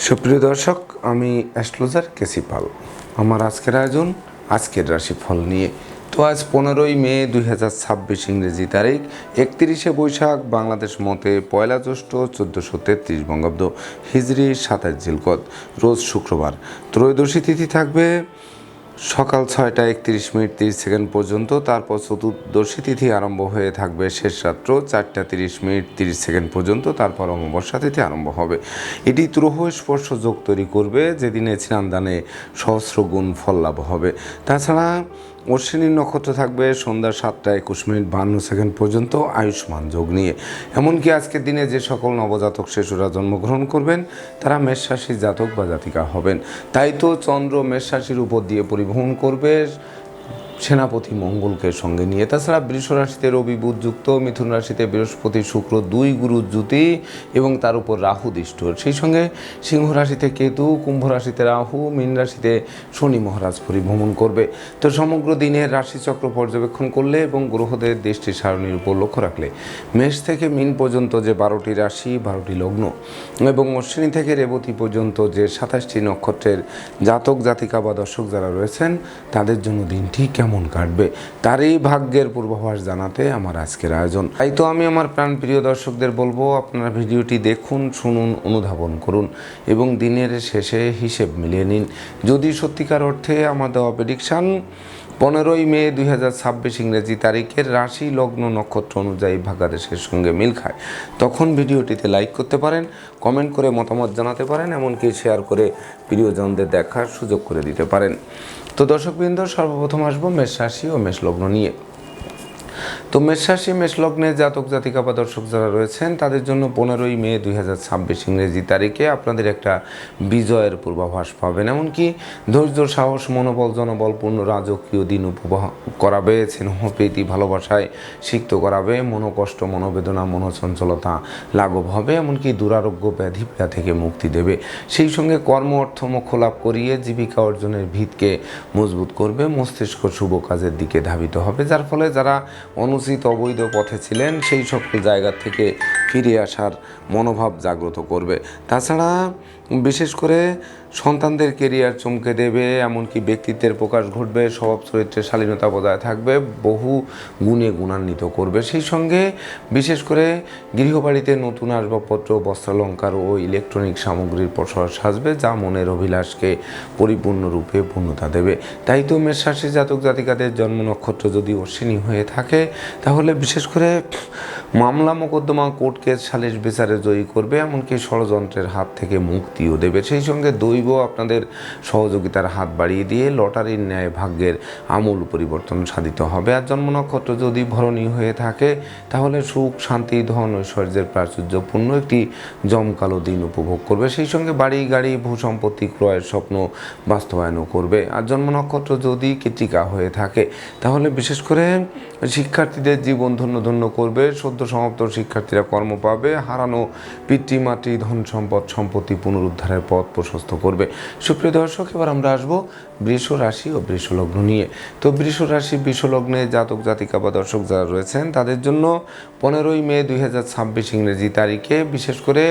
সুপ্রিয় দর্শক, আমি অ্যাস্ট্রোলজার কেসি পাল। আমার আজকের আয়োজন আজকের রাশিফল নিয়ে। তো আজ 15ই মে 2026 ইংরেজি তারিখ, 31শে বৈশাখ বাংলাদেশ মতে, পয়লা জ্যৈষ্ঠ 1433 বঙ্গাব্দ, হিজরি 27 জিলকদ, রোজ শুক্রবার। ত্রয়োদশী তিথি থাকবে সকাল 6টা 31 মিনিট 30 সেকেন্ড পর্যন্ত। তারপর চতুর্দশী তিথি আরম্ভ হয়ে থাকবে শেষ রাত্র 4টা 30 মিনিট 30 সেকেন্ড পর্যন্ত। তারপর অমাবস্যা তিথি আরম্ভ হবে। এটি ত্রহ স্পর্শ যোগ তৈরি করবে, যেদিনে স্নানদানে সহস্র গুণ ফল লাভ হবে। তাছাড়া অশ্বিনী নক্ষত্র থাকবে সন্ধ্যা 7টা 21 মিনিট 52 সেকেন্ড পর্যন্ত আয়ুষ্মান যোগ নিয়ে। এমনকি আজকের দিনে যে সকল নবজাতক শিশুরা জন্মগ্রহণ করবেন তারা মেষ রাশির জাতক বা জাতিকা হবেন। তাই তো চন্দ্র মেষ রাশির উপর দিয়ে পরিভ্রমণ করবে সেনাপতি মঙ্গলকে সঙ্গে নিয়ে। তাছাড়া বৃষ রাশিতে রবি বুধ যুক্ত, মিথুন রাশিতে বৃহস্পতি শুক্র দুই গুরু জ্যোতি এবং তার উপর রাহু দৃষ্ট। সেই সঙ্গে সিংহ রাশিতে কেতু, কুম্ভ রাশিতে রাহু, মীন রাশিতে শনি মহারাজ পরিভ্রমণ করবে। তো সমগ্র দিনের রাশিচক্র পর্যবেক্ষণ করলে এবং গ্রহদের দৃষ্টি সারণীর উপর লক্ষ্য রাখলে মেষ থেকে মীন পর্যন্ত যে 12টি রাশি 12টি লগ্ন এবং অশ্বিনী থেকে রেবতী পর্যন্ত যে 27টি নক্ষত্রের জাতক জাতিকা বা দর্শক যারা রয়েছেন তাদের জন্য দিনটি কেমন কাটবে তারই ভাগ্যের পূর্বাভাস জানাতে আমার আজকের আয়োজন। তাই তো আমি আমার প্রাণপ্রিয় দর্শকদের বলবো, আপনারা ভিডিওটি দেখুন, শুনুন, অনুধাবন করুন এবং দিনের শেষে হিসেব মিলিয়ে নিন। যদি সত্যিকার অর্থে আমার দেওয়া প্রেডিকশান 15ই মে 2026 ইংরেজি তারিখের রাশি লগ্ন নক্ষত্র অনুযায়ী ভাগ্যাদেশের সঙ্গে মিল খায়, তখন ভিডিওটিতে লাইক করতে পারেন, কমেন্ট করে মতামত জানাতে পারেন, এমনকি শেয়ার করে প্রিয়জনদের দেখার সুযোগ করে দিতে পারেন। তো দর্শকবৃন্দ, সর্বপ্রথম আসবো মেষ রাশি ও মেষ লগ্ন নিয়ে। তো মেষ রাশি মেষ লগ্নে জাতক জাতিকা বা দর্শক যারা রয়েছেন তাদের জন্য 15ই মে 2026 ইংরেজি তারিখে আপনাদের একটা বিজয়ের পূর্বাভাস পাবেন। এমনকি ধৈর্য, সাহস, মনোবল, জনবলপূর্ণ রাজকীয় দিন উপভোগ করাবে। স্নেহপ্রীতি ভালোবাসায় সিক্ত করাবে। মনোকষ্ট, মনোবেদনা, মনোচঞ্চলতা লাঘব হবে। এমনকি দুরারোগ্য ব্যাধি পীড়া থেকে মুক্তি দেবে। সেই সঙ্গে কর্ম অর্থ মোক্ষ লাভ করিয়ে জীবিকা অর্জনের ভিতকে মজবুত করবে। মস্তিষ্ক শুভ কাজের দিকে ধাবিত হবে, যার ফলে যারা অনুচিত অবৈধ পথে ছিলেন সেই সকল জায়গা থেকে ফিরে আসার মনোভাব জাগ্রত করবে। তাছাড়া বিশেষ করে সন্তানদের কেরিয়ার চমকে দেবে। এমনকি ব্যক্তিত্বের প্রকাশ ঘটবে। স্বভাব চরিত্রের শালীনতা বজায় থাকবে। বহু গুণে গুণান্বিত করবে। সেই সঙ্গে বিশেষ করে গৃহবাড়িতে নতুন আসবাবপত্র, বস্ত্রালঙ্কার ও ইলেকট্রনিক সামগ্রীর প্রসার সাজবে, যা মনের অভিলাষকে পরিপূর্ণরূপে পূর্ণতা দেবে। তাই তো মেষ রাশির জাতক জাতিকাদের জন্ম নক্ষত্র যদি অশ্বিনী হয়ে থাকে তাহলে বিশেষ করে মামলা মোকদ্দমা, কোর্ট কেস, সালিশ বিচারে জয়ী করবে। এমনকি ষড়যন্ত্রের হাত থেকে মুক্তিও দেবে। সেই সঙ্গে দৈব আপনাদের সহযোগিতার হাত বাড়িয়ে দিয়ে লটারির ন্যায় ভাগ্যের আমূল পরিবর্তন সাধিত হবে। আর জন্ম নক্ষত্র যদি ভরণী হয়ে থাকে তাহলে সুখ, শান্তি, ধন, ঐশ্বর্যের প্রাচুর্যপূর্ণ একটি জমকালো দিন উপভোগ করবে। সেই সঙ্গে বাড়ি, গাড়ি, ভূসম্পত্তি ক্রয়ের স্বপ্ন বাস্তবায়নও করবে। আর জন্ম নক্ষত্র যদি কৃত্তিকা হয়ে থাকে তাহলে বিশেষ করে শিক্ষার্থীদের জীবন ধন্য করবে। সদ্য সমাপ্ত শিক্ষার্থীরা কর্ম পাবে। হারানো পিতৃমাতৃ, ধন সম্পদ, সম্পত্তি পুনরুদ্ধারের পথ প্রশস্ত করবে। সুপ্রিয় দর্শক, এবার আমরা আসবো বৃষ রাশি ও বৃষ লগ্ন নিয়ে। তো বৃষ রাশি বৃষ লগ্নে জাতক জাতিকা বা দর্শক যারা রয়েছেন তাদের জন্য 15ই মে 2026 ইংরেজি তারিখে বিশেষ করে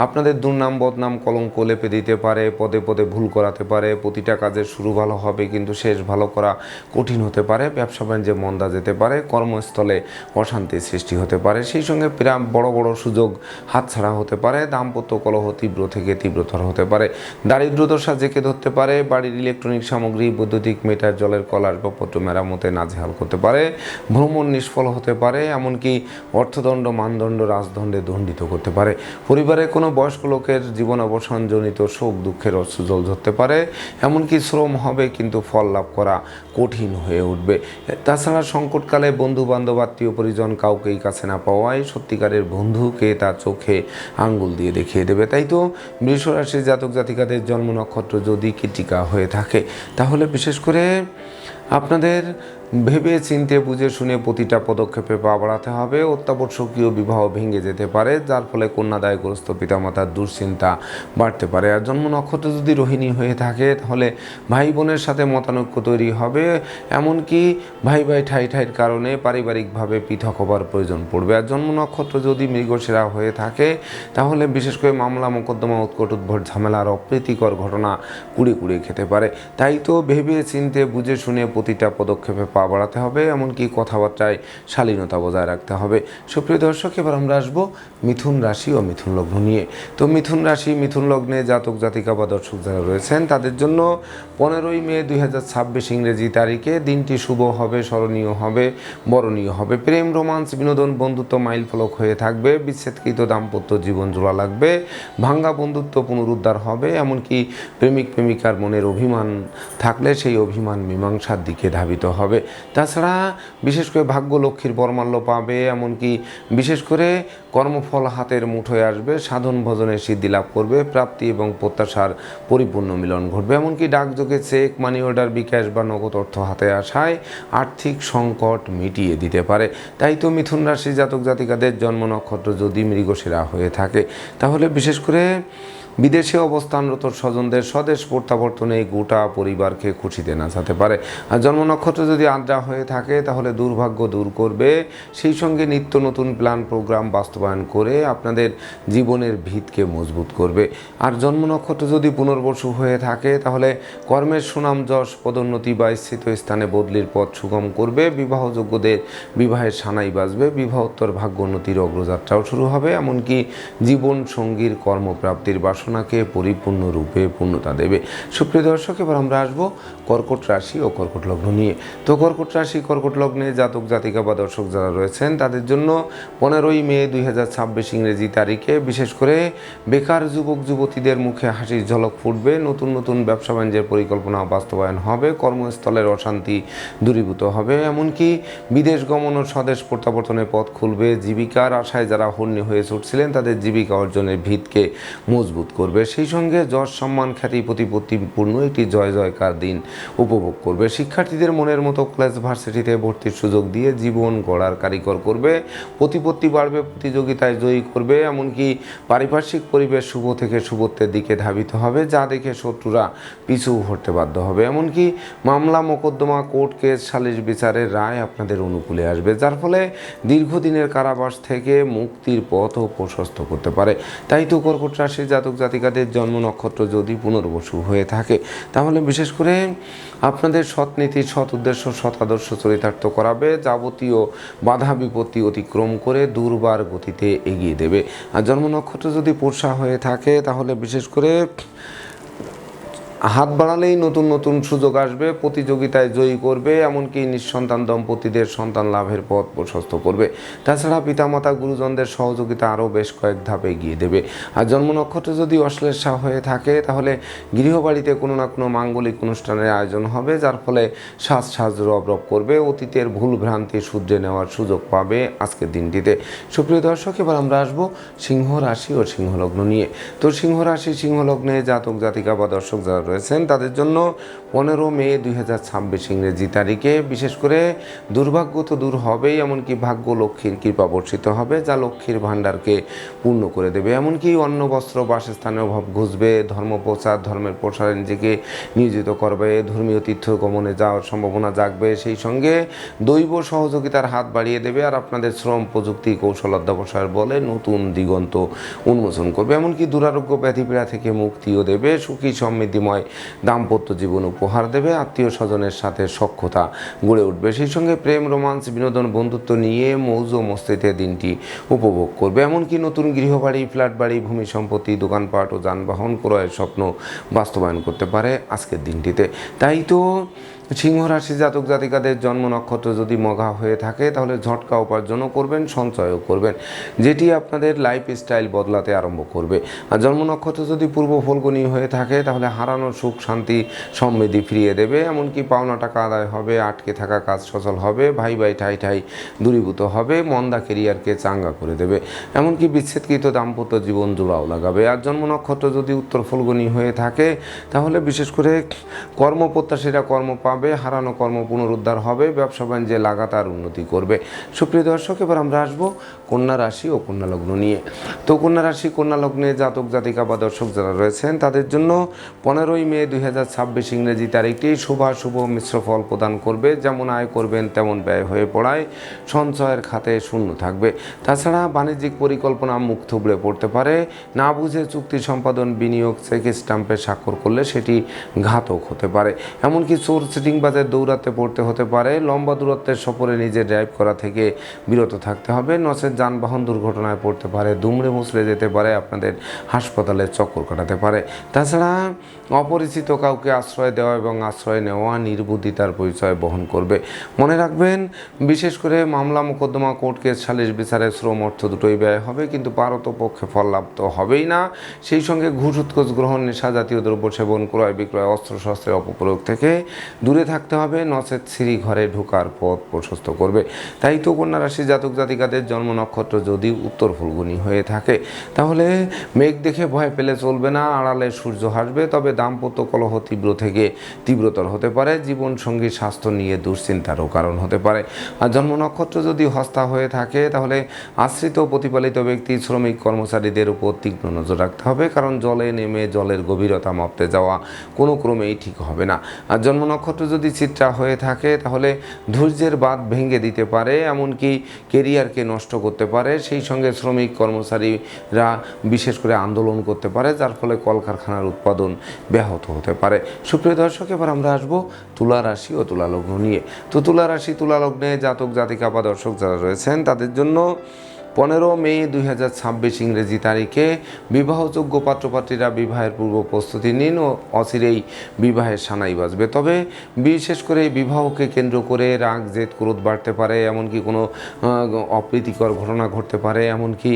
আপনাদের দুর্নাম, বদনাম, কলঙ্ক লেপে দিতে পারে। পদে পদে ভুল করাতে পারে। প্রতিটা কাজের শুরু ভালো হবে কিন্তু শেষ ভালো করা কঠিন হতে পারে। ব্যবসা বাণিজ্যে মন্দা যেতে পারে। কর্মস্থলে অশান্তির সৃষ্টি হতে পারে। সেই সঙ্গে বড় বড় সুযোগ হাতছাড়া হতে পারে। দাম্পত্য কলহ তীব্র থেকে তীব্রতর হতে পারে। দারিদ্র্যদশা জেঁকে ধরতে পারে। বাড়ির ইলেকট্রনিক সামগ্রী, বৈদ্যুতিক মিটার, জলের কল, আসবাবপত্র মেরামতে নাজেহাল করতে পারে। ভ্রমণ নিষ্ফল হতে পারে। এমনকি অর্থদণ্ড, মানদণ্ড, রাজদণ্ডে দণ্ডিত করতে পারে। পরিবারের কোনো বয়স্ক লোকের জীবন অবসানজনিত শোক দুঃখের অশ্রুজল ঝরতে পারে। এমনকি শ্রম হবে কিন্তু ফল লাভ করা কঠিন হয়ে উঠবে। তাছাড়া সংকটকালে বন্ধু বান্ধব, আত্মীয় পরিজন কাউকেই কাছে না পাওয়ায় সত্যিকারের বন্ধুকে তার চোখে আঙ্গুল দিয়ে দেখিয়ে দেবে। তাই তো বৃষ রাশির জাতক জাতিকাদের জন্ম নক্ষত্র যদি কৃত্তিকা হয়ে থাকে তাহলে বিশেষ করে আপনাদের ভেবে চিনতে বুঝে শুনে প্রতিটা পদক্ষেপে পা বাড়াতে হবে। অত্যাবশ্যকীয় বিবাহ ভেঙে যেতে পারে, যার ফলে কন্যাদায়গ্রস্ত পিতামাতার দুশ্চিন্তা বাড়তে পারে। আর জন্ম নক্ষত্র যদি রোহিণী হয়ে থাকে তাহলে ভাই বোনের সাথে মতানৈক্য তৈরি হবে, এমনকি ভাই ভাই ঠাই ঠাইয়ের কারণে পারিবারিকভাবে পৃথক হবার প্রয়োজন পড়বে। আর জন্ম নক্ষত্র যদি মৃগশিরা হয়ে থাকে তাহলে বিশেষ করে মামলা মোকদ্দমা উৎকট উদ্ভট ঝামেলার অপ্রীতিকর ঘটনা কুড়িয়ে কুড়িয়ে খেতে পারে। তাই তো ভেবে চিনতে বুঝে শুনে প্রতিটা পদক্ষেপে পা বাড়াতে হবে, এমনকি কথাবার্তায় শালীনতা বজায় রাখতে হবে। সুপ্রিয় দর্শক, এবার আমরা আসবো মিথুন রাশি ও মিথুন লগ্ন নিয়ে। তো মিথুন রাশি মিথুন লগ্নে জাতক জাতিকা বা দর্শক যারা রয়েছেন তাদের জন্য 15ই মে 2026 ইংরেজি তারিখে দিনটি শুভ হবে, স্মরণীয় হবে, বরণীয় হবে। প্রেম, রোমান্স, বিনোদন, বন্ধুত্ব মাইল ফলক হয়ে থাকবে। বিচ্ছেদকৃত দাম্পত্য জীবন জোড়া লাগবে। ভাঙ্গা বন্ধুত্ব পুনরুদ্ধার হবে, এমনকি প্রেমিক প্রেমিকার মনের অভিমান থাকলে সেই অভিমান মীমাংসার দিকে ধাবিত হবে। তাছাড়া বিশেষ করে ভাগ্য লক্ষ্মীর বরমাল্য পাবে, এমনকি বিশেষ করে কর্মফল হাতের মুঠোয় আসবে। সাধন ভজনের সিদ্ধি লাভ করবে, প্রাপ্তি এবং প্রত্যাশার পরিপূর্ণ মিলন ঘটবে। এমনকি ডাকযোগে চেক, মানি অর্ডার, বিকাশ বা নগদ অর্থ হাতে আসায় আর্থিক সংকট মিটিয়ে দিতে পারে। তাই তো মিথুন রাশি জাতক জাতিকাদের জন্ম নক্ষত্র যদি মৃগশিরা হয়ে থাকে তাহলে বিশেষ করে বিদেশে অবস্থানরত স্বজনদের স্বদেশ প্রত্যাবর্তনে গোটা পরিবারকে খুশিতে নাচাতে পারে। আর জন্ম নক্ষত্র যদি আদ্রা হয়ে থাকে তাহলে দুর্ভাগ্য দূর করবে, সেই সঙ্গে নিত্য নতুন প্ল্যান প্রোগ্রাম বাস্তবায়ন করে আপনাদের জীবনের ভিতকে মজবুত করবে। আর জন্ম নক্ষত্র যদি পুনর্বসু হয়ে থাকে তাহলে কর্মের সুনাম যশ পদোন্নতি বা স্থিত স্থানে বদলির পথ সুগম করবে। বিবাহযোগ্যদের বিবাহের সানাই বাজবে, বিবাহোত্তর ভাগ্যোন্নতির অগ্রযাত্রাও শুরু হবে, এমনকি জীবন সঙ্গীর কর্মপ্রাপ্তির বাসনাকে পরিপূর্ণরূপে পূর্ণতা দেবে। সুপ্রিয় দর্শক, এবার আমরা আসবো কর্কট রাশি ও কর্কট লগ্ন নিয়ে। তো কর্কট রাশি কর্কট লগ্নে জাতক জাতিকা বা দর্শক যারা রয়েছেন তাদের জন্য 15ই মে 2026 ইংরেজি তারিখে বিশেষ করে বেকার যুবক যুবতীদের মুখে হাসির ঝলক ফুটবে। নতুন নতুন ব্যবসা বাণিজ্যের পরিকল্পনা বাস্তবায়ন হবে, কর্মস্থলের অশান্তি দূরীভূত হবে, এমনকি বিদেশ গমন ও স্বদেশ প্রত্যাবর্তনের পথ খুলবে। জীবিকার আশায় যারা হন্যে হয়ে ছুটছিলেন তাদের জীবিকা অর্জনের ভিতকে মজবুত করবে। সেই সঙ্গে যশ সম্মান খ্যাতি প্রতিপত্তিপূর্ণ একটি জয় জয়কার দিন উপভোগ করবে। শিক্ষার্থীদের মনের মতো কলেজ ভার্সিটিতে ভর্তির সুযোগ দিয়ে জীবন গড়ার কারিগর করবে। প্রতিপত্তি বাড়বে, প্রতিযোগিতায় জয়ী করবে, এমনকি পারিপার্শ্বিক পরিবেশ শুভ থেকে শুভত্বের দিকে ধাবিত হবে, যা দেখে শত্রুরা পিছু হটতে বাধ্য হবে। এমনকি মামলা মোকদ্দমা কোর্ট কেস সালিশ বিচারের রায় আপনাদের অনুকূলে আসবে, যার ফলে দীর্ঘদিনের কারাবাস থেকে মুক্তির পথও প্রশস্ত করতে পারে। তাই তো কর্কট রাশির জাতক জাতিকাদের জন্ম নক্ষত্র যদি পুনর্বসু হয়ে থাকে তাহলে বিশেষ করে আপনাদের সৎ নীতি, সৎ উদ্দেশ্য, সৎ আদর্শ চরিতার্থ করাবে, যাবতীয় বাধা বিপত্তি অতিক্রম করে দুর্বার গতিতে এগিয়ে দেবে। আর জন্ম নক্ষত্র যদি পুরুষা হয়ে থাকে তাহলে বিশেষ করে হাত বাড়ালেই নতুন নতুন সুযোগ আসবে, প্রতিযোগিতায় জয়ী করবে, এমনকি নিঃসন্তান দম্পতিদের সন্তান লাভের পথ প্রশস্ত করবে। তাছাড়া পিতামাতা গুরুজনদের সহযোগিতা আরও বেশ কয়েক ধাপে এগিয়ে দেবে। আর জন্ম নক্ষত্র যদি অশ্লেষা হয়ে থাকে তাহলে গৃহবাড়িতে কোনো না কোনো মাঙ্গলিক অনুষ্ঠানের আয়োজন হবে, যার ফলে সাজ রব রব করবে। অতীতের ভুল ভ্রান্তি শুধরে নেওয়ার সুযোগ পাবে আজকের দিনটিতে। সুপ্রিয় দর্শক, এবার আমরা আসবো সিংহ রাশি ও সিংহ লগ্ন নিয়ে। তো সিংহ রাশি সিংহ লগ্নে জাতক জাতিকা বা দর্শক যারা রয়েছেন তাদের জন্য 15 মে 2026 ইংরেজি তারিখে বিশেষ করে দুর্ভাগ্য তো দূর হবেই, এমনকি ভাগ্য লক্ষ্মীর কৃপা বর্ষিত হবে, যা লক্ষ্মীর ভাণ্ডারকে পূর্ণ করে দেবে। এমনকি অন্ন বস্ত্র বাসস্থানের অভাব ঘুচবে, ধর্ম প্রচার ধর্মের প্রসারে নিজেকে নিয়োজিত করবে, ধর্মীয় তীর্থ গমনে যাওয়ার সম্ভাবনা জাগবে। সেই সঙ্গে দৈব সহযোগিতার হাত বাড়িয়ে দেবে, আর আপনাদের শ্রম প্রযুক্তি কৌশল অধ্যবসায়ের বলে নতুন দিগন্ত উন্মোচন করবে। এমনকি দুরারোগ্য ব্যাধিপীড়া থেকে মুক্তিও দেবে, সুখী সমৃদ্ধিময় দাম্পত্য জীবন উপহার দেবে, আত্মীয় স্বজনের সাথে সখ্যতা গড়ে উঠবে। সেই সঙ্গে প্রেম, রোমান্স, বিনোদন, বন্ধুত্ব নিয়ে মৌজ মস্তিতে দিনটি উপভোগ করবে। এমনকি নতুন গৃহবাড়ি, ফ্ল্যাট বাড়ি, ভূমি সম্পত্তি, দোকানপাট ও যানবাহন ক্রয়ের স্বপ্ন বাস্তবায়ন করতে পারে আজকের দিনটিতে। তাই তো সিংহ রাশি জাতক জাতিকাদের জন্ম নক্ষত্র যদি মঘা হয়ে থাকে তাহলে ঝটকা উপার্জনও করবেন, সঞ্চয়ও করবেন, যেটি আপনাদের লাইফ স্টাইল বদলাতে আরম্ভ করবে। আর জন্ম নক্ষত্র যদি পূর্ব ফলগুনি হয়ে থাকে তাহলে হারানো সুখ শান্তি সমৃদ্ধি ফিরিয়ে দেবে, এমনকি পাওনা টাকা আদায় হবে, আটকে থাকা কাজ সচল হবে, ভাই ভাই ঠাই ঠাই দূরীভূত হবে, মন্দা কেরিয়ারকে চাঙ্গা করে দেবে, এমনকি বিচ্ছেদকৃত দাম্পত্য জীবন জোড়াও লাগাবে। আর জন্ম নক্ষত্র যদি উত্তর ফলগুনি হয়ে থাকে তাহলে বিশেষ করে কর্মপ্রত্যাশীরা কর্ম পাবে, হবে, হারানো কর্ম পুনরুদ্ধার হবে, ব্যবসা বাণিজ্যে লাগাতার উন্নতি করবে। সুপ্রিয় দর্শক, এবার আমরা আসবো কন্যা রাশি ও কন্যা লগ্ন নিয়ে। তো কন্যা রাশি কন্যা লগ্নে জাতক জাতিকা বা দর্শক যারা রয়েছেন তাদের জন্য 15ই মে 2026 ইংরেজি তারিখটি শুভ মিশ্র ফল প্রদান করবে। যেমন আয় করবেন তেমন ব্যয় হয়ে পড়ায় সঞ্চয়ের খাতে শূন্য থাকবে। তাছাড়া বাণিজ্যিক পরিকল্পনা মুখ থুবড়ে পড়তে পারে। না বুঝে চুক্তি সম্পাদন, বিনিয়োগ, চেক স্ট্যাম্পে স্বাক্ষর করলে সেটি ঘাতক হতে পারে। এমনকি চোর সিটিং বাজার দৌড়াতে পড়তে হতে পারে। লম্বা দূরত্বের সফরে নিজে ড্রাইভ করা থেকে বিরত থাকতে হবে, নচেত যানবাহন দুর্ঘটনায় পড়তে পারে, দুমড়ে মুচড়ে যেতে পারে, আপনাদের হাসপাতালে চক্কর কাটাতে পারে। তাছাড়া অপরিচিত কাউকে আশ্রয় দেওয়া এবং আশ্রয় নেওয়া নির্বুদ্ধিতার পরিচয় বহন করবে। মনে রাখবেন, বিশেষ করে মামলা মোকদ্দমা, কোর্ট কেস, সালিশ বিচারে শ্রম অর্থ দুটোই ব্যয় হবে, কিন্তু পারতপক্ষে ফল লাভ তো হবেই না। সেই সঙ্গে ঘুষ উৎকোচ গ্রহণ, নেশা জাতীয় দ্রব্য সেবন, ক্রয় বিক্রয়, অস্ত্রশস্ত্রের অপপ্রয়োগ থেকে দূরে থাকতে হবে, নচেত সিঁড়ি ঘরে ঢোকার পথ প্রশস্ত করবে। তাই তো কন্যা রাশি জাতক জাতিকাদের জন্ম নক্ষত্র যদি উত্তর ফুলগুনি হয়ে থাকে তাহলে মেঘ দেখে ভয় পেলে চলবে না, আড়ালে সূর্য হাসবে। তবে দাম্পত্য কলহ তীব্র থেকে তীব্রতর হতে পারে, জীবনসঙ্গী স্বাস্থ্য নিয়ে দুশ্চিন্তারও কারণ হতে পারে। আর জন্ম নক্ষত্র যদি হস্তা হয়ে থাকে তাহলে আশ্রিত প্রতিপালিত ব্যক্তি, শ্রমিক, কর্মচারীদের উপর তীক্ষ্ণ নজর রাখতে হবে, কারণ জলে নেমে জলের গভীরতা মাপতে যাওয়া কোনো ক্রমেই ঠিক হবে না। আর জন্ম নক্ষত্র যদি চিত্রা হয়ে থাকে তাহলে ধৈর্যের বাঁধ ভেঙে দিতে পারে, এমনকি কেরিয়ারকে নষ্ট করতে পারে। সেই সঙ্গে শ্রমিক কর্মচারীরা বিশেষ করে আন্দোলন করতে পারে, যার ফলে কলকারখানার উৎপাদন ব্যাহত হতে পারে। সুপ্রিয় দর্শক, এবার আমরা আসবো তুলা রাশি ও তুলা লগ্ন নিয়ে। তো তুলা রাশি তুলা লগ্নে জাতক জাতিকা বা দর্শক যারা রয়েছেন তাদের জন্য 15 মে 2026 ইংরেজি তারিখে বিবাহযোগ্য পাত্রপাত্রীরা বিবাহের পূর্ব প্রস্তুতি নিন ও অচিরেই বিবাহের সানাই বাজবে। তবে বিশেষ করে বিবাহকে কেন্দ্র করে রাগ, জেদ, ক্রোধ বাড়তে পারে, এমনকি কোনো অপ্রীতিকর ঘটনা ঘটতে পারে, এমনকি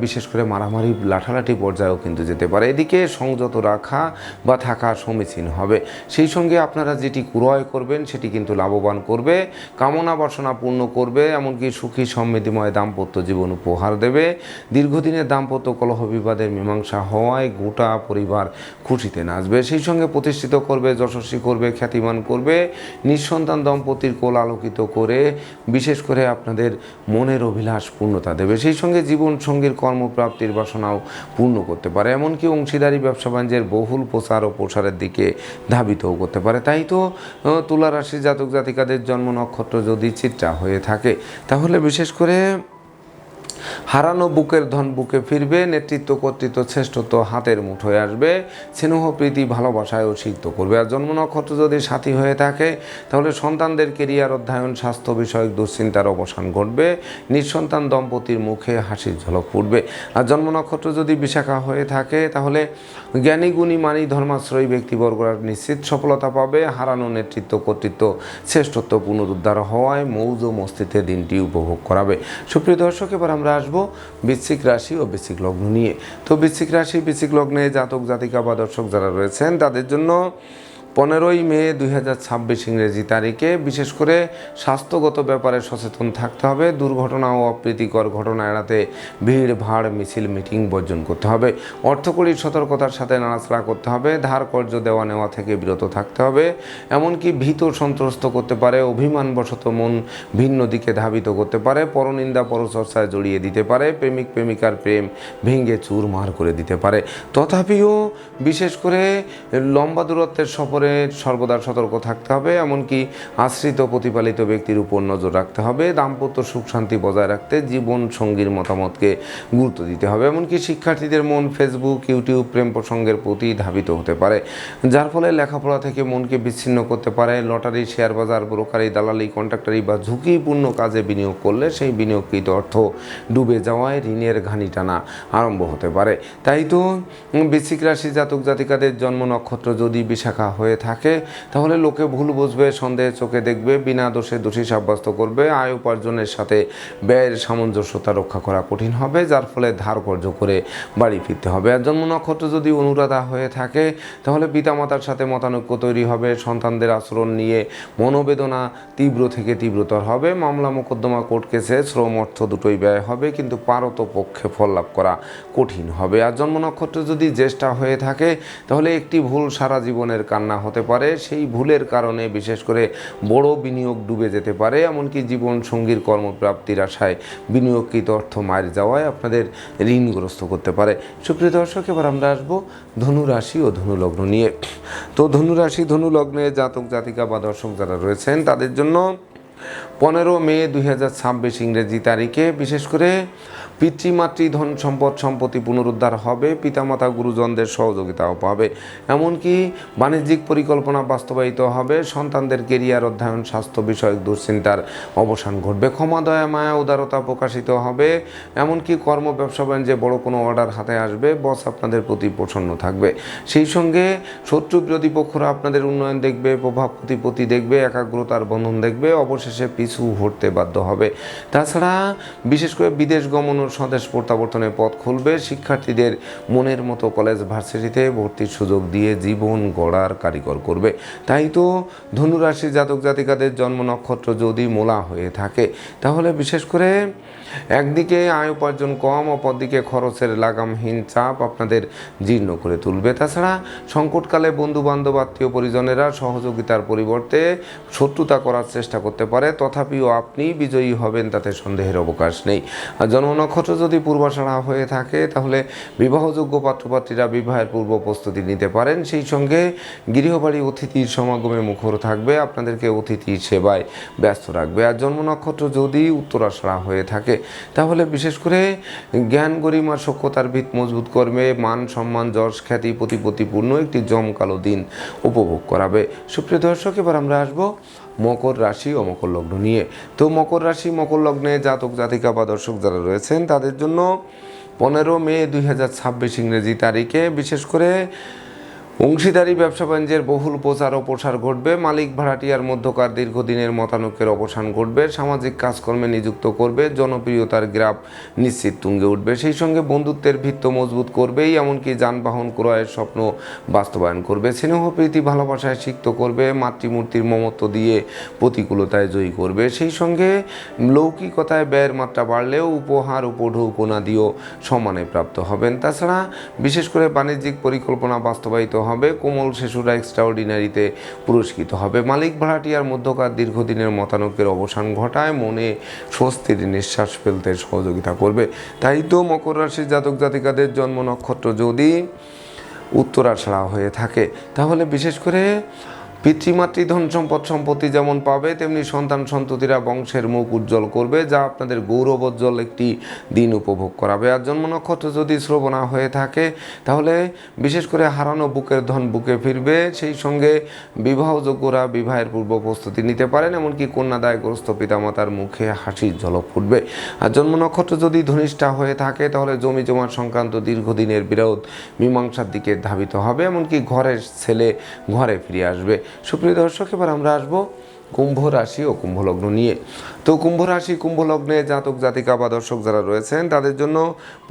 বিশেষ করে মারামারি, লাঠালাঠি পর্যায়েও কিন্তু যেতে পারে। এদিকে সংযত রাখা বা থাকা সমীচীন হবে। সেই সঙ্গে আপনারা যেটি ক্রয় করবেন সেটি কিন্তু লাভবান করবে, কামনা বাসনা পূর্ণ করবে, এমনকি সুখী সমৃদ্ধিময় দাম্পত্য জীবন উপহার দেবে। দীর্ঘদিনের দাম্পত্য কলহ বিবাদের মীমাংসা হওয়ায় গোটা পরিবার খুশিতে নাচবে। সেই সঙ্গে প্রতিষ্ঠিত করবে, যশস্বী করবে, খ্যাতিমান করবে। নিঃসন্তান দম্পতির কোল আলোকিত করে বিশেষ করে আপনাদের মনের অভিলাষ পূর্ণতা দেবে। সেই সঙ্গে জীবন সঙ্গীর কর্মপ্রাপ্তির বাসনাও পূর্ণ করতে পারে, এমনকি অংশীদারি ব্যবসা বাণিজ্যের বহুল প্রচার ও প্রসারের দিকে ধাবিতও করতে পারে। তাই তো তুলা রাশি জাতক জাতিকাদের জন্ম নক্ষত্র যদি চিত্রা হয়ে থাকে তাহলে বিশেষ করে হারানো বুকের ধন বুকে ফিরবে, নেতৃত্ব, কর্তৃত্ব, শ্রেষ্ঠত্ব হাতের মুঠোয় আসবে, স্নেহ, প্রীতি, ভালোবাসায়ও সিদ্ধ করবে। আর জন্ম নক্ষত্র যদি সাথী হয়ে থাকে তাহলে সন্তানদের কেরিয়ার, অধ্যয়ন, স্বাস্থ্য বিষয়ক দুশ্চিন্তার অবসান ঘটবে, নিঃসন্তান দম্পতির মুখে হাসির ঝলক ফুটবে। আর জন্ম নক্ষত্র যদি বিশাখা হয়ে থাকে তাহলে জ্ঞানী, গুণী, মানি, ধর্মাশ্রয়ী ব্যক্তিবর্গরা নিশ্চিত সফলতা পাবে। হারানো নেতৃত্ব, কর্তৃত্ব, শ্রেষ্ঠত্ব পুনরুদ্ধার হওয়ায় মৌজ ও মস্তিতে দিনটি উপভোগ করাবে। সুপ্রিয় দর্শক, এবার আমরা আসবো বৃশ্চিক রাশি ও বৃশ্চিক লগ্ন নিয়ে। তো বৃশ্চিক রাশি বৃশ্চিক লগ্নে জাতক জাতিকা বা দর্শক যারা রয়েছেন তাদের জন্য 15ই মে 2026 ইংরেজি তারিখে বিশেষ করে স্বাস্থ্যগত ব্যাপারে সচেতন থাকতে হবে। দুর্ঘটনা ও অপ্রীতিকর ঘটনা এড়াতে ভিড় ভাড়, মিছিল, মিটিং বর্জন করতে হবে। অর্থকরীর সতর্কতার সাথে নাড়াচাড়া করতে হবে। ধার কর্জ দেওয়া নেওয়া থেকে বিরত থাকতে হবে, এমনকি ভীত সন্ত্রস্ত করতে পারে। অভিমানবশত মন ভিন্ন দিকে ধাবিত করতে পারে, পরনিন্দা, পরচর্চায় জড়িয়ে দিতে পারে, প্রেমিক প্রেমিকার প্রেম ভেঙে চুরমার করে দিতে পারে। তথাপিও বিশেষ করে লম্বা দূরত্বের সফরে সর্বদা সতর্ক থাকতে হবে, এমনকি আশ্রিত প্রতিপালিত ব্যক্তির উপর নজর রাখতে হবে। দাম্পত্য সুখ শান্তি বজায় রাখতে জীবন সঙ্গীর মতামতকে গুরুত্ব দিতে হবে, এমনকি শিক্ষার্থীদের মন ফেসবুক, ইউটিউব, প্রেম প্রসঙ্গের প্রতি ধাবিত হতে পারে, যার ফলে লেখাপড়া থেকে মনকে বিচ্ছিন্ন করতে পারে। লটারি, শেয়ার বাজার, ব্রোকারি, দালালি, কন্ট্রাক্টারি বা ঝুঁকিপূর্ণ কাজে বিনিয়োগ করলে সেই বিনিয়োগকৃত অর্থ ডুবে যাওয়ায় ঋণের ঘানি টানা আরম্ভ হতে পারে। তাই তো বৃশ্চিক রাশি জাতক জাতিকাদের জন্ম নক্ষত্র যদি বিশাখা হয়ে থাকে তাহলে লোকে ভুল বুঝবে, সন্দেহের চোখে দেখবে, বিনা দোষে দোষী সাব্যস্ত করবে। আয় উপার্জনের সাথে ব্যয়ের সামঞ্জস্যতা রক্ষা করা কঠিন হবে, যার ফলে ধার কর্জ করে বাড়ি ফিরতে হবে। আর জন্ম নক্ষত্র যদি অনুরাধা হয়ে থাকে তাহলে পিতামাতার সাথে মতানৈক্য তৈরি হবে। সন্তানদের আচরণ নিয়ে মনোবেদনা তীব্র থেকে তীব্রতর হবে। মামলা মোকদ্দমা, কোর্ট কেসে শ্রম অর্থ দুটোই ব্যয় হবে, কিন্তু পারতপক্ষে ফল লাভ করা কঠিন হবে। আর জন্ম নক্ষত্র যদি জ্যেষ্ঠা হয়ে থাকে তাহলে একটি ভুল সারা জীবনের কান্না হতে পারে, সেই ভুলের কারণে বিশেষ করে বড় বিনিয়োগ ডুবে যেতে পারে, এমনকি জীবন সঙ্গীর কর্মপ্রাপ্তির আশায় বিনিয়োগকৃত অর্থ মার যাওয়ায় আপনাদের ঋণগ্রস্ত করতে পারে। সুপ্রিয় দর্শক, এবার আমরা আসবো ধনু রাশি ও ধনু লগ্ন নিয়ে। তো ধনু রাশি ধনু লগ্নে জাতক জাতিকা বা দর্শক যারা রয়েছেন তাদের জন্য 15 মে 2026 ইংরেজি তারিখে বিশেষ করে পিতৃমাতৃ ধন সম্পদ সম্পত্তি পুনরুদ্ধার হবে, পিতামাতা গুরুজনদের সহযোগিতাও পাবে, এমনকি বাণিজ্যিক পরিকল্পনা বাস্তবায়িত হবে, সন্তানদের কেরিয়ার অধ্যয়ন স্বাস্থ্য বিষয়ক দুশ্চিন্তার অবসান ঘটবে, ক্ষমা দয়া মায়া উদারতা প্রকাশিত হবে, এমনকি কর্ম ব্যবসা বাণিজ্যে বড় কোনো অর্ডার হাতে আসবে, বস আপনাদের প্রতি প্রসন্ন থাকবে, সেই সঙ্গে শত্রু বিরোধী পক্ষরা আপনাদের উন্নয়ন দেখবে, প্রভাব প্রতিপত্তি দেখবে, একাগ্রতার বন্ধন দেখবে, অবশেষে পিছু হটতে বাধ্য হবে। তাছাড়া বিশেষ করে বিদেশ গমন স্বদেশ প্রত্যাবর্তনের পথ খুলবে, শিক্ষার্থীদের মনের মতো কলেজ ভার্সিটিতে ভর্তির সুযোগ দিয়ে জীবন গড়ার কারিগর করবে। তাই তো ধনুরাশি জাতক জাতিকাদের জন্ম নক্ষত্র যদি মূলা হয়ে থাকে তাহলে বিশেষ করে একদিকে আয় উপার্জন কম, অপরদিকে খরচের লাগামহীন চাপ আপনাদের জীর্ণ করে তুলবে। তাছাড়া সংকটকালে বন্ধু বান্ধব আত্মীয় পরিজনেরা সহযোগিতার পরিবর্তে শত্রুতা করার চেষ্টা করতে পারে, তথাপিও আপনি বিজয়ী হবেন তাতে সন্দেহের অবকাশ নেই। আর জন্ম নক্ষত্র যদি পূর্বাষাঢ়া হয়ে থাকে তাহলে বিবাহযোগ্য পাত্রপাত্রীরা বিবাহের পূর্ব প্রস্তুতি নিতে পারেন, সেই সঙ্গে গৃহবাড়ি অতিথির সমাগমে মুখর থাকবে, আপনাদেরকে অতিথি সেবায় ব্যস্ত রাখবে। আর জন্ম নক্ষত্র যদি উত্তরাষাঢ়া হয়ে থাকে তাহলে বিশেষ করে জ্ঞান গরিমা সক্ষতার ভিত মজবুত করবে, মান সম্মান যশ খ্যাতি প্রতিপত্তিপূর্ণ একটি জমকালো দিন উপভোগ করাবে। সুপ্রিয় দর্শক, এবার আমরা আসবো মকর রাশি ও মকর লগ্ন নিয়ে। তো মকর রাশি মকর লগ্নে জাতক জাতিকা বা দর্শক যারা রয়েছেন তাদের জন্য 15 মে 2026 ইংরেজি তারিখে বিশেষ করে অংশীদারি ব্যবসা বাণিজ্যের বহুল প্রচার ও প্রসার ঘটবে, মালিক ভাড়াটিয়ার মধ্যকার দীর্ঘদিনের মতানৈক্যের অবসান ঘটবে, সামাজিক কাজকর্মে নিযুক্ত করবে, জনপ্রিয়তার গ্রাফ নিশ্চিত তুঙ্গে উঠবে, সেই সঙ্গে বন্ধুত্বের ভিত্ত মজবুত করবেই, এমনকি যানবাহন ক্রয়ের স্বপ্ন বাস্তবায়ন করবে, স্নেহ প্রীতি ভালোবাসায় সিক্ত করবে, মাতৃমূর্তির মমত্ব দিয়ে প্রতিকূলতায় জয়ী করবে, সেই সঙ্গে লৌকিকতায় ব্যয়ের মাত্রা বাড়লেও উপহার উপঢৌকনা দিয়েও সম্মানে প্রাপ্ত হবেন। তাছাড়া বিশেষ করে বাণিজ্যিক পরিকল্পনা বাস্তবায়িত হবে, কোমল শিশুরা এক্সট্রাঅর্ডিনারিতে পুরস্কৃত হবে, মালিক ভাড়াটিয়ার মধ্যকার দীর্ঘদিনের মতানৈক্যের অবসান ঘটায় মনে স্বস্তির নিঃশ্বাস ফেলতে সহযোগিতা করবে। তাই তো মকর রাশির জাতক জাতিকাদের জন্ম নক্ষত্র যদি উত্তরাষাঢ়া হয়ে থাকে তাহলে বিশেষ করে পিতৃমাতৃ ধন সম্পদ সম্পত্তি যেমন পাবে তেমনি সন্তান সন্ততিরা বংশের মুখ উজ্জ্বল করবে, যা আপনাদের গৌরবোজ্জ্বল একটি দিন উপভোগ করাবে। আর জন্ম নক্ষত্র যদি শ্রবণা হয়ে থাকে তাহলে বিশেষ করে হারানো বুকের ধন বুকে ফিরবে, সেই সঙ্গে বিবাহযোগ্যরা বিবাহের পূর্ব প্রস্তুতি নিতে পারেন, এমনকি কন্যাদায়গ্রস্ত পিতামাতার মুখে হাসির ঝলক ফুটবে। আর জন্ম নক্ষত্র যদি ধনিষ্ঠা হয়ে থাকে তাহলে জমি জমা সংক্রান্ত দীর্ঘদিনের বিরোধ মীমাংসার দিকে ধাবিত হবে, এমনকি ঘরের ছেলে ঘরে ফিরে আসবে। সুপ্রিয় দর্শক, এবার আমরা আসবো কুম্ভ রাশি ও কুম্ভ লগ্ন নিয়ে। তো কুম্ভ রাশি কুম্ভ লগ্নে জাতক জাতিকা বা দর্শক যারা রয়েছেন তাদের জন্য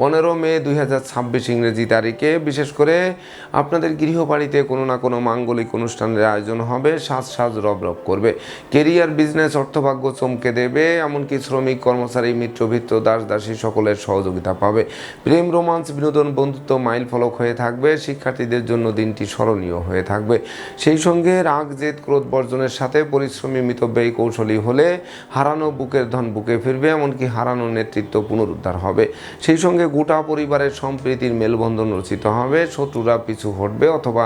15 মে 2026 ইংরেজি তারিখে বিশেষ করে আপনাদের গৃহবাড়িতে কোনো না কোনো মাঙ্গলিক অনুষ্ঠানের আয়োজন হবে, সাজ রব করবে, কেরিয়ার বিজনেস অর্থভাগ্য চমকে দেবে, এমনকি শ্রমিক কর্মচারী মিত্রভিত্ত দাস দাসী সকলের সহযোগিতা পাবে, প্রেম রোমান্স বিনোদন বন্ধুত্ব মাইল ফলক হয়ে থাকবে, শিক্ষার্থীদের জন্য দিনটি স্মরণীয় হয়ে থাকবে, সেই সঙ্গে রাগ জেদ ক্রোধ বর্জনের সাথে পরিশ্রমী মিতব্যয়ী কৌশলী হলে হারানো বুকের ধন বুকে ফিরবে, এমনকি হারানো নেতৃত্ব পুনরুদ্ধার হবে, সেই সঙ্গে গোটা পরিবারের সম্প্রীতির মেলবন্ধন রচিত হবে, শত্রুরা পিছু হটবে অথবা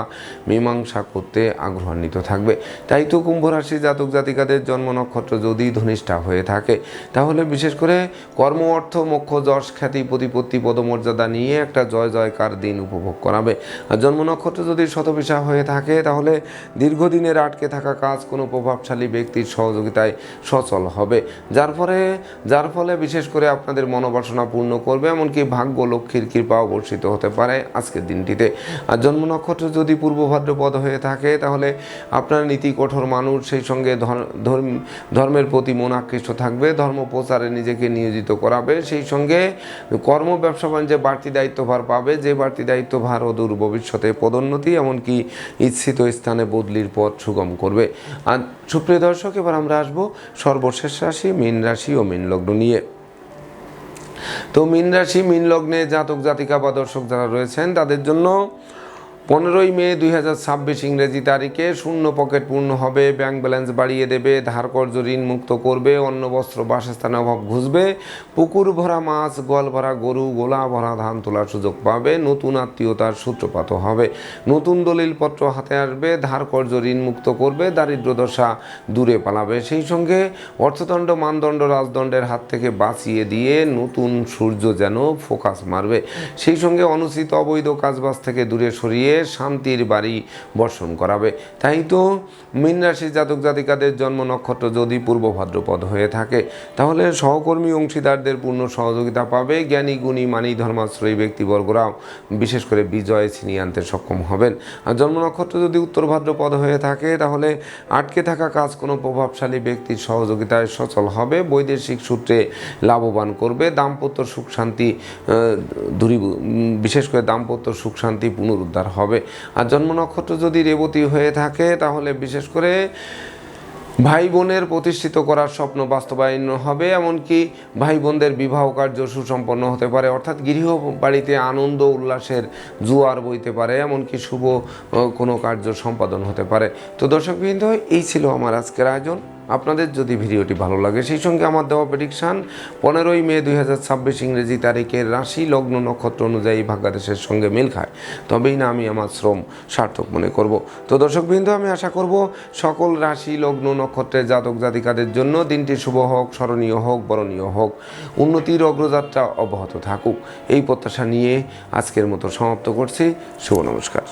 মীমাংসা করতে আগ্রহান্বিত থাকবে। তাই তো কুম্ভ রাশি জাতক জাতিকাদের জন্ম নক্ষত্র যদি ধনিষ্ঠা হয়ে থাকে তাহলে বিশেষ করে কর্ম অর্থ মোক্ষ যশ খ্যাতি প্রতিপত্তি পদমর্যাদা নিয়ে একটা জয় জয়কার দিন উপভোগ করাবে। আর জন্ম নক্ষত্র যদি শতবিশা হয়ে থাকে তাহলে দীর্ঘদিনের আটকে থাকা কাজ কোনো প্রভাবশালী ব্যক্তির সহযোগিতায় সচল হবে, যার ফলে বিশেষ করে আপনাদের মনোবাসনা পূর্ণ করবে, এমনকি ভাগ্য লক্ষ্মীর কৃপাও বর্ষিত হতে পারে আজকের দিনটিতে। আর জন্ম নক্ষত্র যদি পূর্ব ভাদ্রপদ হয়ে থাকে তাহলে আপনার নীতি কঠোর মানুষ, সেই সঙ্গে ধর্মের প্রতি মন আকৃষ্ট থাকবে, ধর্ম প্রচারে নিজেকে নিয়োজিত করাবে, সেই সঙ্গে কর্ম ব্যবসা বাণিজ্যে বাড়তি দায়িত্বভার পাবে, যে বাড়তি দায়িত্বভার অদূর ভবিষ্যতে পদোন্নতি এমনকি ইচ্ছিত স্থানে বদলির পথ সুগম করবে। আর সুপ্রিয় দর্শক, এবার আমরা আসবো সর্বশেষ রাশি মীন রাশি ও মীন লগ্ন নিয়ে। তো মীন রাশি মীন লগ্নে জাতক জাতিকা বা দর্শক যারা রয়েছেন তাদের জন্য 15ই মে 2026 ইংরেজি তারিখে শূন্য পকেট পূর্ণ হবে, ব্যাংক ব্যালেন্স বাড়িয়ে দেবে, ধার কর্জ ঋণ মুক্ত করবে, অন্ন বস্ত্র বাসস্থানের অভাব ঘুষবে, পুকুর ভরা মাছ, গোয়াল ভরা গরু, গোলা ভরা ধান তোলার সুযোগ পাবে, নতুন আত্মীয়তার সূত্রপাত হবে, নতুন দলিলপত্র হাতে আসবে, ধার কর্জ ঋণ মুক্ত করবে, দারিদ্র দশা দূরে পালাবে। সেই সঙ্গে অর্থদণ্ড মানদণ্ড রাজদণ্ডের হাত থেকে বাঁচিয়ে দিয়ে নতুন সূর্য যেন ফোকাস মারবে। সেই সঙ্গে অনুচিত অবৈধ কাজবাজ থেকে দূরে সরিয়ে শান্তির বাড়ি বর্ষণ করাবে। তাই তো মীন রাশির জাতক জাতিকাদের জন্ম নক্ষত্র যদি পূর্ব ভাদ্রপদ হয়ে থাকে তাহলে সহকর্মী অংশীদারদের পূর্ণ সহযোগিতা পাবে। জ্ঞানী গুণী মানি ধর্মাশ্রয়ী ব্যক্তিবর্গরাও বিশেষ করে বিজয় ছিনিয়ে আনতে সক্ষম হবেন। আর জন্ম নক্ষত্র যদি উত্তর ভাদ্রপদ হয়ে থাকে তাহলে আটকে থাকা কাজ কোনো প্রভাবশালী ব্যক্তির সহযোগিতায় সচল হবে, বৈদেশিক সূত্রে লাভবান করবে, দাম্পত্য সুখ শান্তি বিশেষ করে দাম্পত্য সুখ শান্তি পুনরুদ্ধার হবে। আর জন্ম নক্ষত্র যদি রেবতী হয়ে থাকে তাহলে বিশেষ করে ভাই বোনের প্রতিষ্ঠিত করার স্বপ্ন বাস্তবায়ন হবে, এমনকি ভাই বোনদের বিবাহ কার্য সুসম্পন্ন হতে পারে, অর্থাৎ গৃহ বাড়িতে আনন্দ উল্লাসের জোয়ার বইতে পারে, এমনকি শুভ কোনো কার্য সম্পাদন হতে পারে। তো দর্শকবৃন্দ, এই ছিল আমার আজকের আয়োজন। আপনাদের যদি ভিডিওটি ভালো লাগে সেই সঙ্গে আমার দেওয়া প্রেডিকশান 15ই মে 2026 ইংরেজি তারিখের রাশি লগ্ন নক্ষত্র অনুযায়ী ভাগ্যাদেশের সঙ্গে মিল খায়, তবেই না আমি আমার শ্রম সার্থক মনে করব। তো দর্শকবৃন্দ, আমি আশা করব সকল রাশি লগ্ন নক্ষত্রের জাতক জাতিকাদের জন্য দিনটি শুভ হোক, স্মরণীয় হোক, বরণীয় হোক, উন্নতির অগ্রযাত্রা অব্যাহত থাকুক, এই প্রত্যাশা নিয়ে আজকের মতো সমাপ্ত করছি। শুভ নমস্কার।